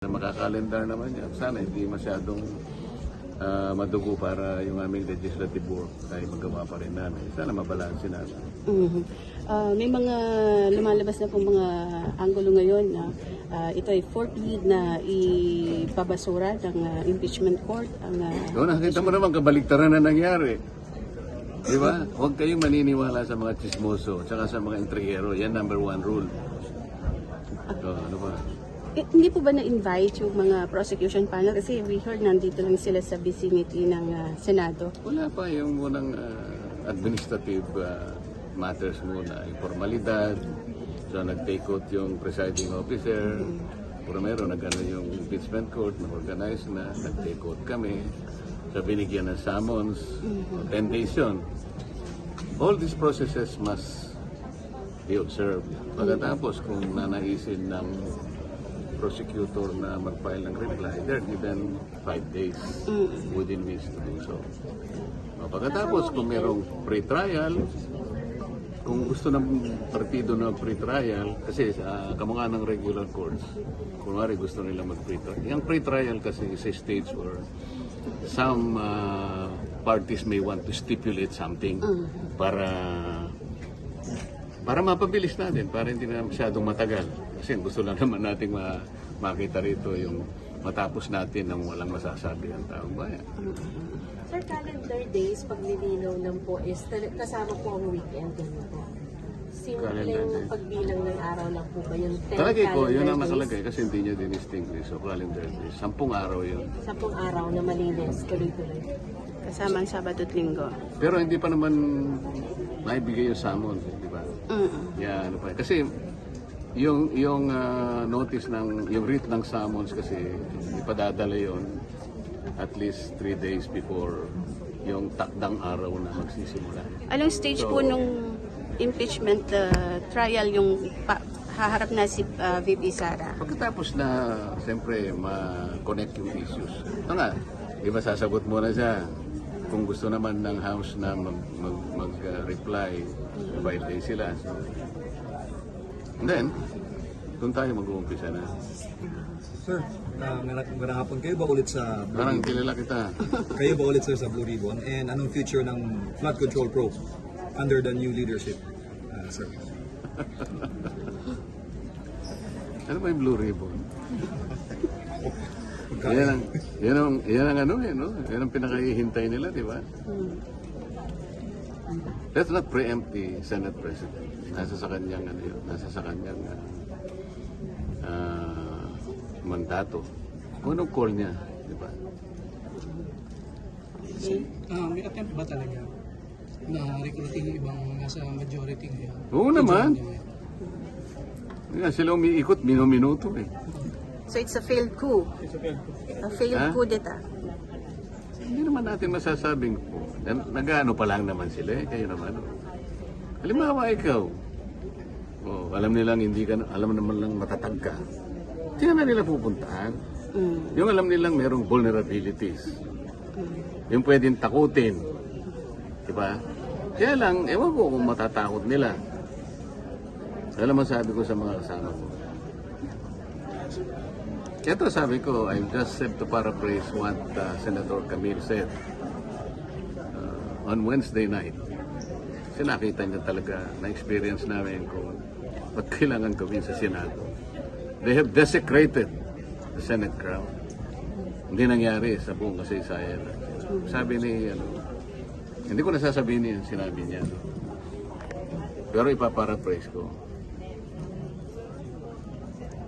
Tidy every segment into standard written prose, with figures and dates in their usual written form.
Makakalendar naman yan. Sana hindi masyadong madugo para yung aming legislative work ay magawa pa rin namin. Sana mabalansin natin. May mga lumalabas na pong mga anggulo ngayon na ito ay fourth lead na ipabasura ng impeachment court. Nakita mo naman kabaligtaran na nangyari. Di ba? Huwag kayong maniniwala sa mga chismoso at sa mga intrigero. Yan number one rule. Ano ba? Hindi po ba na-invite yung mga prosecution panel? Kasi we heard nandito lang sila sa vicinity ng Senado. Wala pa yung munang administrative matters muna. Yung formalidad. So nag-take out yung presiding officer. Primero nag-ano yung impeachment court, na-organize na. Nag-take out kami. So binigyan ng summons. 10 days yun. All these processes must be observed. Pagkatapos kung nanaisin ng prosecutor na mag-file ng reply, they're given 5 days within which to do so. Pagkatapos, kung merong pre-trial, kung gusto ng partido na pre-trial, kasi sa kamukha ng regular courts, kunwari gusto nila mag-pre-trial. Yung pre-trial kasi is a stage where some parties may want to stipulate something para mapabilis natin, para hindi na masyadong matagal. Kasi gusto lang naman nating makita rito yung matapos natin ng walang masasabi ang taong bayan. Sir, calendar days, paglilinaw ng po is kasama po ang weekend. Simpleng pagbilang ng araw lang po ba yung 10 Talagay ko, yun ang days? nakalagay kasi hindi niya din-distinguish. So calendar days, 10 araw yun. 10 araw na malinis, tuloy-tuloy. Kasama ang Sabado at Linggo. Pero hindi pa naman naibigay yung summons, di ba? Yan, ano pa. Kasi yung notice ng yung writ ng summons kasi ipadadala yon at least 3 days before yung takdang araw na magsisimula. Anong stage po nung impeachment trial yung haharap na si VP Sara? Pagkatapos na siyempre ma-connect yung issues. Ito nga, di ba sasagot muna siya kung gusto naman ng House na mag-reply, 5 days sila. So, and then, doon tayo mag-uumpisa na. Sir, magandang hapon. Kayo ba ulit sa Blue Parang Ribbon? kilala kita. Kayo ba ulit sir sa Blue Ribbon? And anong future ng flood control probe under the new leadership, sir? Ano ba yung Blue Ribbon? Yan ang ano eh, no? Yan ang pinakahihintay nila, di ba? Let's not preempt the Senate President. Nasa sa kanyang ano yun, nasa sa kanyang mandato. Kung anong call niya, di ba? May attempt ba talaga na recruiting yung ibang nasa majority ngayon? Oo naman. Yan, sila umiikot, minuto eh. So it's a failed coup. A failed coup d'etat. Hindi naman natin masasabing po. Nag-ano pa lang naman sila eh. Kayo naman. Halimbawa ikaw. Alam nilang hindi ka, alam naman lang matatag ka. Hindi na nila pupuntahan. Yung alam nilang merong vulnerabilities. Yung pwedeng takutin. Diba? Kaya lang, ewan ko kung matatakot nila. Alam mo sabi ko sa mga kasama ko. Ito sabi ko, I just have to paraphrase what Senator Camille said on Wednesday night. Kasi nakita niya talaga, na-experience namin kung ba't kailangan gawin sa Senado. They have desecrated the Senate crowd. Hindi nangyari sa buong kasaysayan. Sabi ni, hindi ko nasasabihin yung sinabi niya. Pero ipaparaphrase ko.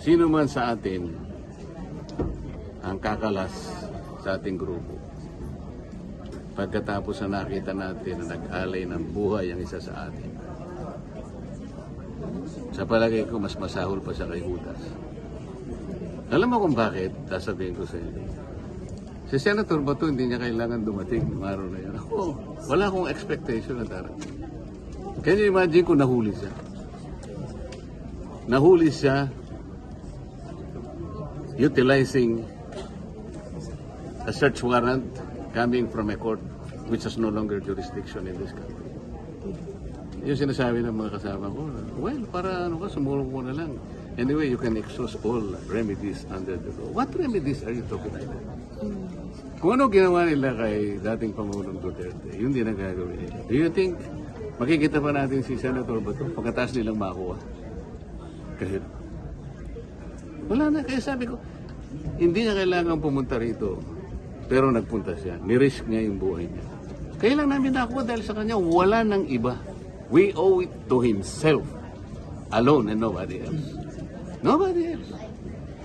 Sino man sa atin ang kakalas sa ating grupo. Pagkatapos na nakita natin na nag-alay ng buhay ang isa sa atin. Sa palagay ko, mas masahol pa siya kay Judas. Alam mo kung bakit? Sasabihin ko sa inyo. Si Senator Bato, hindi niya kailangan dumating ng araw na yun. Ako, wala akong expectation na darating. Can you imagine kung nahuli siya? Nahuli siya utilizing a search warrant coming from a court which has no longer jurisdiction in this country. Yung sinasabi ng mga kasama ko, well, para sumulong ko na lang. Anyway, you can exhaust all remedies under the law. What remedies are you talking about? Kung ano ginawa nila kay dating Pangulong Duterte, yun din ang gagawin nila. Do you think makikita pa natin si Senator Bato pagkatapos nilang makuha? Kahit wala na. Kaya sabi ko, hindi niya kailangan pumunta rito. Pero nagpunta siya. Nirisk niya yung buhay niya. Kaya lang namin nakuha dahil sa kanya, wala nang iba. We owe it to himself. Alone and nobody else. Nobody else.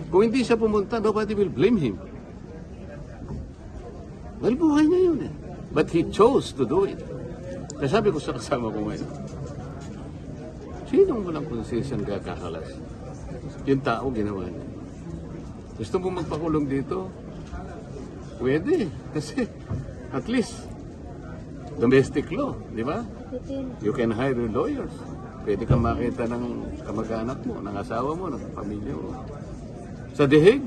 Kung hindi siya pumunta, nobody will blame him. Well, buhay niya yun eh. But he chose to do it. Kaya sabi ko sa kasama ko ngayon, sinong walang konsensya ang kakakalas? Yung tao ginawa niya. Gusto mo magpakulong dito? Pwede. Kasi at least domestic law, di ba? You can hire lawyers. Pwede kang makita ng kamag-anak mo, ng asawa mo, ng pamilya mo. Sa dihig,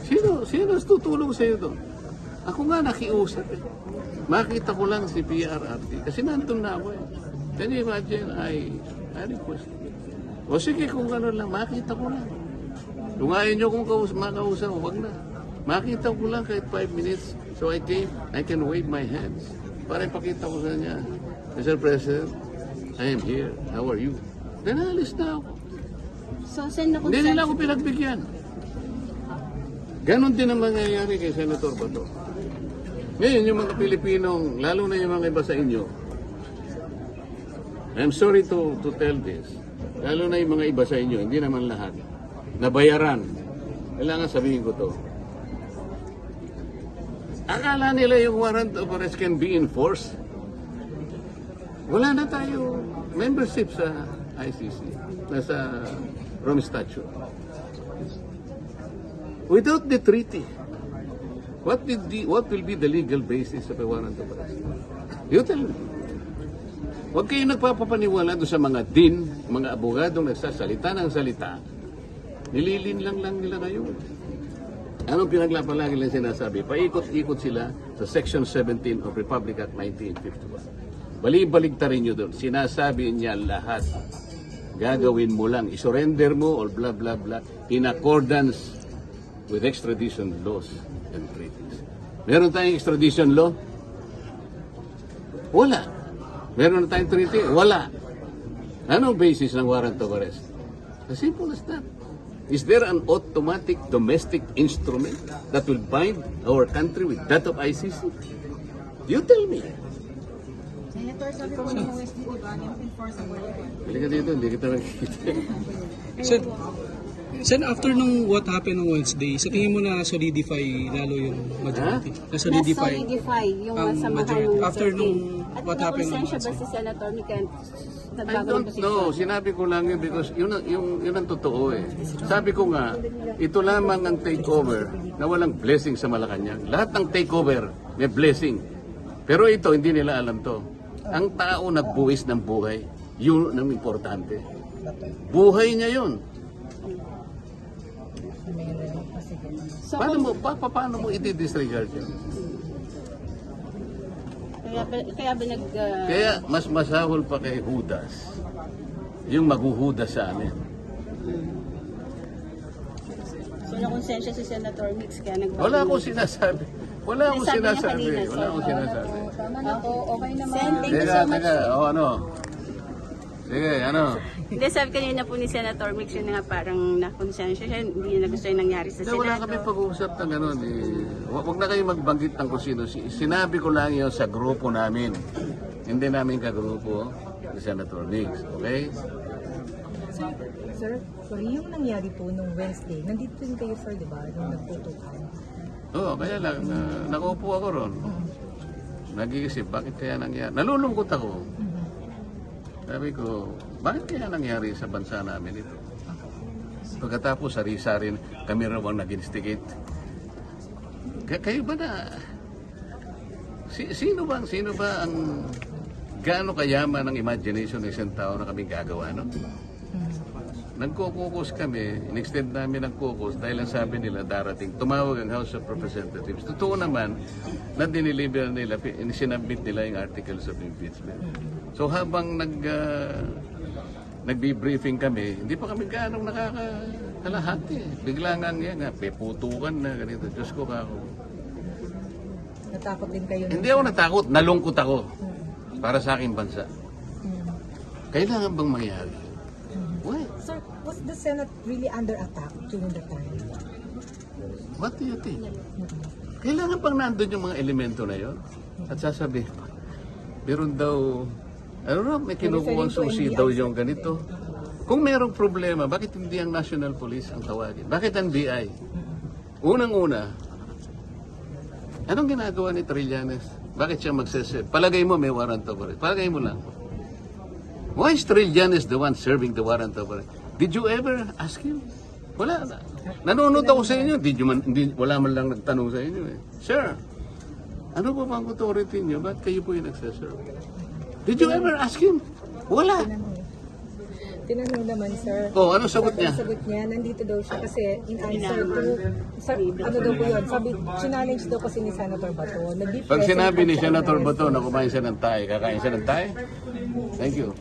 sino tutulong sa iyo doon? Ako nga nakiusap eh. Makita ko lang si PRRT kasi nandun na ako eh. Can you imagine, I request. O sige, kung ano lang, makita ko lang. Kung ayaw nyo kung makausap, wag na. Makita ko lang kahit 5 minutes. So I can wave my hands. Para ipakita ko sa niya, Mr. President, I am here. How are you? Then alis na ako. So, send na Hindi nila ako pinagbigyan. Ganon din ang mangyayari kay Senator Bato. Ngayon, yung mga Pilipinong, lalo na yung mga iba sa inyo, I'm sorry to tell this, lalo na yung mga iba sa inyo, hindi naman lahat, nabayaran. Kailangan sabihin ko to. Akala nila yung warrant of arrest can be enforced. Wala na tayo membership sa ICC, nasa Rome Statute. Without the treaty, what will be the legal basis of a warrant of arrest? You tell me. Huwag kayo nagpapapaniwala doon sa mga din, mga abogadong nagsasalita ng salita. Nililin lang nila ngayon. Anong pinaglapalagi lang sinasabi? Paikot-ikot sila sa Section 17 of Republic Act 1951. Bali-baligtarin nyo doon. Sinasabi niya lahat. Gagawin mo lang. Isurrender mo or blah blah blah in accordance with extradition laws and treaties. Meron tayong extradition law? Wala. Meron na tayong treaty? Wala. Anong basis ng warrant of arrest? As simple as that. Is there an automatic domestic instrument that will bind our country with that of ICC? You tell me. Senator, sabi po ng OSD, di ba, enforceable. Bili ka dito, hindi kita nakikita. Sen, after nung what happened on Wednesday, sa tingin mo na solidify lalo yung majority? Na-solidify na-solidify yung ang samahan majority. ng After nung At what happened on nakonsensya ba si Senator Mikan? I don't know. Sinabi ko lang yun because yun ang totoo eh. Sabi ko nga, ito lamang ang takeover na walang blessing sa Malacanang. Lahat ng takeover may blessing. Pero ito, hindi nila alam to. Ang tao nagbuwis ng buhay, yun ang importante. Buhay niya yun. So, Paano mo i-disregard yun? kaya ba Kaya mas masahol pa kay Judas yung maghuhudas sa amin. So, nakonsensya si Senator Mix kaya Wala akong sinasabi. Wala akong Sabi niya sinasabi. kanina, Wala akong sinasabi. Tama na po, okay naman. Sen, thank you so much. Ano? Sige, ano? Hindi, sabi kanina po ni Senator Mix yun nga parang nakonsensya siya, hindi na gusto yung nangyari sa Hindi, wala kami Senado. pag-uusap ng gano'n. Huwag na kayo magbanggit ng kung sino. Sinabi ko lang yun sa grupo namin. Hindi namin kagrupo ni Senator Nix. Okay? Sir, sorry, yung nangyari po nung Wednesday, nandito din kayo, sir, di ba? Nung nagtutukan. Oo, kaya lang. Nakaupo ako ron. Nag-iisip, bakit kaya nangyari? Nalulungkot ako. Sabi ko, bakit kaya nangyari sa bansa namin ito? Pagkatapos, sari-sari kami raw ang nag-instigate. Kayo ba na? Sino ba ang gaano kayaman ang imagination ng isang tao na kami gagawa, no? Nagkukus kami, in-extend namin ang kukus dahil ang sabi nila darating, tumawag ang House of Representatives. Totoo naman na diniliber nila, sinabit nila yung articles of impeachment. So habang nagbi-briefing kami, hindi pa kami gaano nakakakalahati. Bigla nga, peputukan na, ganito. Diyos ko kako. Natakot din kayo. Hindi ako natakot, nalungkot ako para sa aking bansa. Kailangan bang mangyari? Why? Sir, was the Senate really under attack during the time? What do you think? Kailangan pang nandun yung mga elemento na yon. At sasabihin, meron daw, may kinukuhang susi daw yung ganito. Kung merong problema, bakit hindi ang National Police ang tawagin? Bakit ang BI? Unang-una, anong ginagawa ni Trillanes? Bakit siya magsese? Palagay mo may warrant of arrest. Palagay mo lang. Why is Trillanes the one serving the warrant of arrest? Did you ever ask him? Wala na. Nanonood ako sa inyo. Wala man lang nagtanong sa inyo. Sir, ano po bang authority niyo? Ba't kayo po yung nagsaserve? Did you ever ask him? Wala. Tinanong naman, sir. Oh, ano sagot niya? Ang sagot niya, nandito daw siya kasi in answer to, ano daw po yun, sabi, challenge daw kasi ni Senator Bato. Pag sinabi ni Senator Bato na kumain siya ng tayo, kakain siya ng tayo? Thank you.